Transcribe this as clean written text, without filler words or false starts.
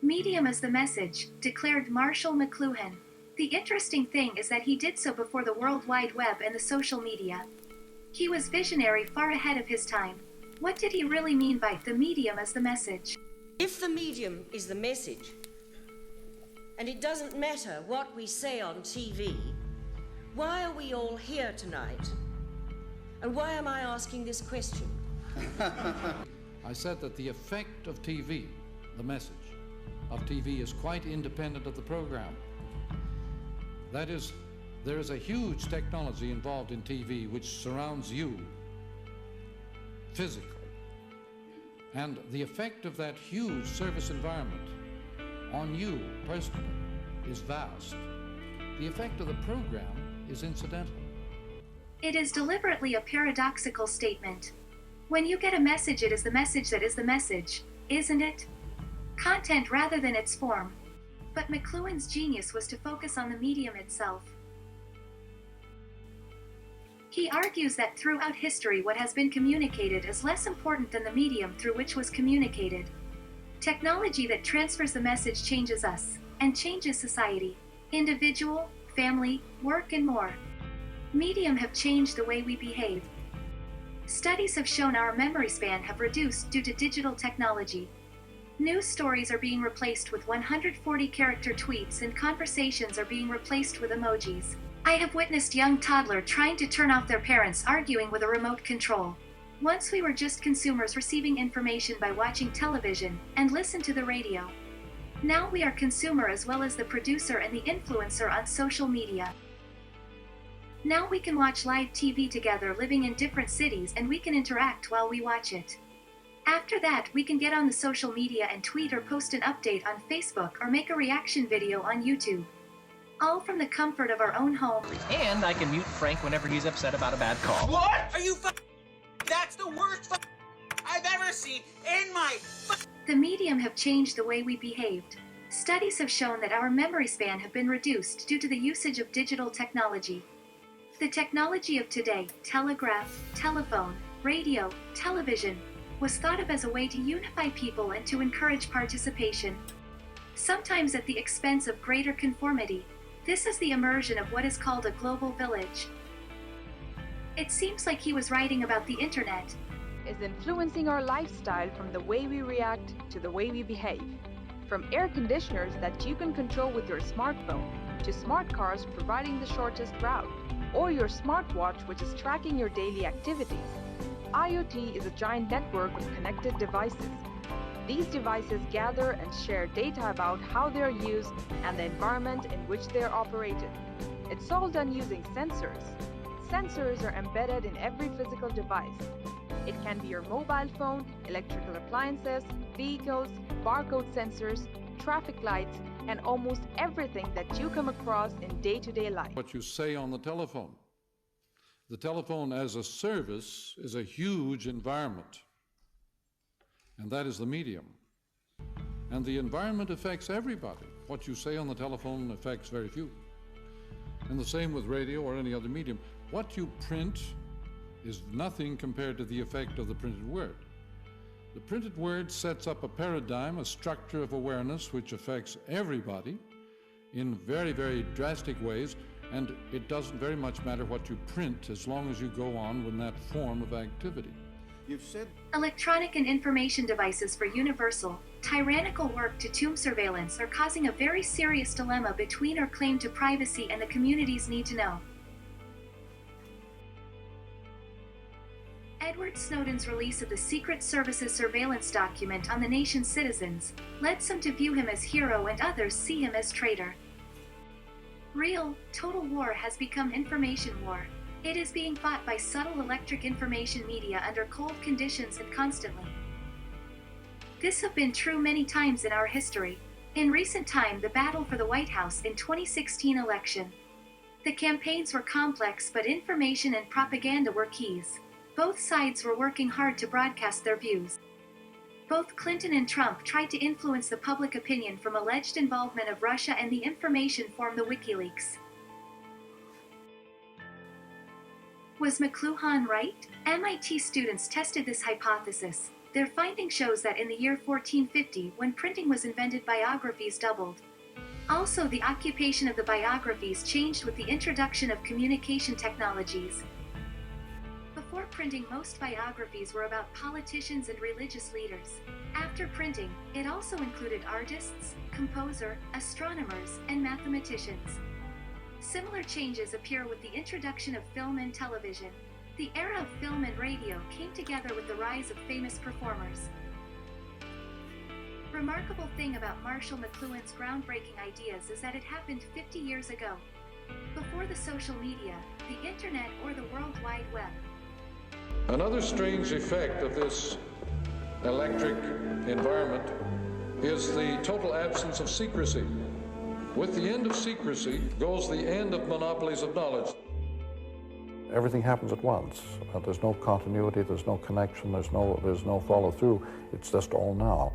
Medium is the message, declared Marshall McLuhan. The interesting thing is that he did so before the World Wide Web and the social media. He was visionary, far ahead of his time. What did he really mean by the medium as the message? If the medium is the message, and it doesn't matter what we say on TV, why are we all here tonight? And why am I asking this question? I said that the effect of TV, the message of TV, is quite independent of the program. That is, there is a huge technology involved in TV which surrounds you physically. And the effect of that huge service environment on you personally is vast. The effect of the program is incidental. It is deliberately a paradoxical statement. When you get a message, it is the message that is the message, isn't it? Content rather than its form. But McLuhan's genius was to focus on the medium itself. He argues that throughout history what has been communicated is less important than the medium through which was communicated. Technology that transfers the message changes us, and changes society, individual, family, work, and more. Medium have changed the way we behave. Studies have shown our memory span have reduced due to digital technology. News stories are being replaced with 140-character tweets and conversations are being replaced with emojis. I have witnessed young toddlers trying to turn off their parents arguing with a remote control. Once we were just consumers receiving information by watching television and listen to the radio. Now we are consumer as well as the producer and the influencer on social media. Now we can watch live TV together living in different cities and we can interact while we watch it. After that, we can get on the social media and tweet or post an update on Facebook or make a reaction video on YouTube. All from the comfort of our own home. And I can mute Frank whenever he's upset about a bad call. What? Are you That's the worst I've ever seen in my The medium have changed the way we behaved. Studies have shown that our memory span have been reduced due to the usage of digital technology. The technology of today, telegraph, telephone, radio, television, was thought of as a way to unify people and to encourage participation. Sometimes at the expense of greater conformity. This is the immersion of what is called a global village. It seems like he was writing about the internet. Is influencing our lifestyle from the way we react to the way we behave. From air conditioners that you can control with your smartphone, to smart cars providing the shortest route, or your smartwatch which is tracking your daily activities. IoT is a giant network of connected devices. These devices gather and share data about how they are used and the environment in which they are operated. It's all done using sensors. Sensors are embedded in every physical device. It can be your mobile phone, electrical appliances, vehicles, barcode sensors, traffic lights, and almost everything that you come across in day-to-day life. What you say on the telephone. The telephone as a service is a huge environment. And that is the medium. And the environment affects everybody. What you say on the telephone affects very few. And the same with radio or any other medium. What you print is nothing compared to the effect of the printed word. The printed word sets up a paradigm, a structure of awareness which affects everybody in very, very drastic ways, and it doesn't very much matter what you print as long as you go on with that form of activity. You've said Electronic and information devices for universal, tyrannical work to tomb surveillance are causing a very serious dilemma between our claim to privacy and the community's need to know. Edward Snowden's release of the Secret Service's surveillance document on the nation's citizens led some to view him as hero and others see him as traitor. Real, total war has become information war. It is being fought by subtle electric information media under cold conditions and constantly. This have been true many times in our history. In recent time, the battle for the White House in 2016 election. The campaigns were complex, but information and propaganda were keys. Both sides were working hard to broadcast their views. Both Clinton and Trump tried to influence the public opinion from alleged involvement of Russia, and the information formed the WikiLeaks. Was McLuhan right? MIT students tested this hypothesis. Their finding shows that in the year 1450, when printing was invented, biographies doubled. Also, the occupation of the biographies changed with the introduction of communication technologies. Before printing, most biographies were about politicians and religious leaders. After printing, it also included artists, composers, astronomers, and mathematicians. Similar changes appear with the introduction of film and television. The era of film and radio came together with the rise of famous performers. Remarkable thing about Marshall McLuhan's groundbreaking ideas is that it happened 50 years ago, before the social media, the internet, or the World Wide Web. Another strange effect of this electric environment is the total absence of secrecy. With the end of secrecy goes the end of monopolies of knowledge. Everything happens at once. There's no continuity, there's no connection, there's no follow-through. It's just all now.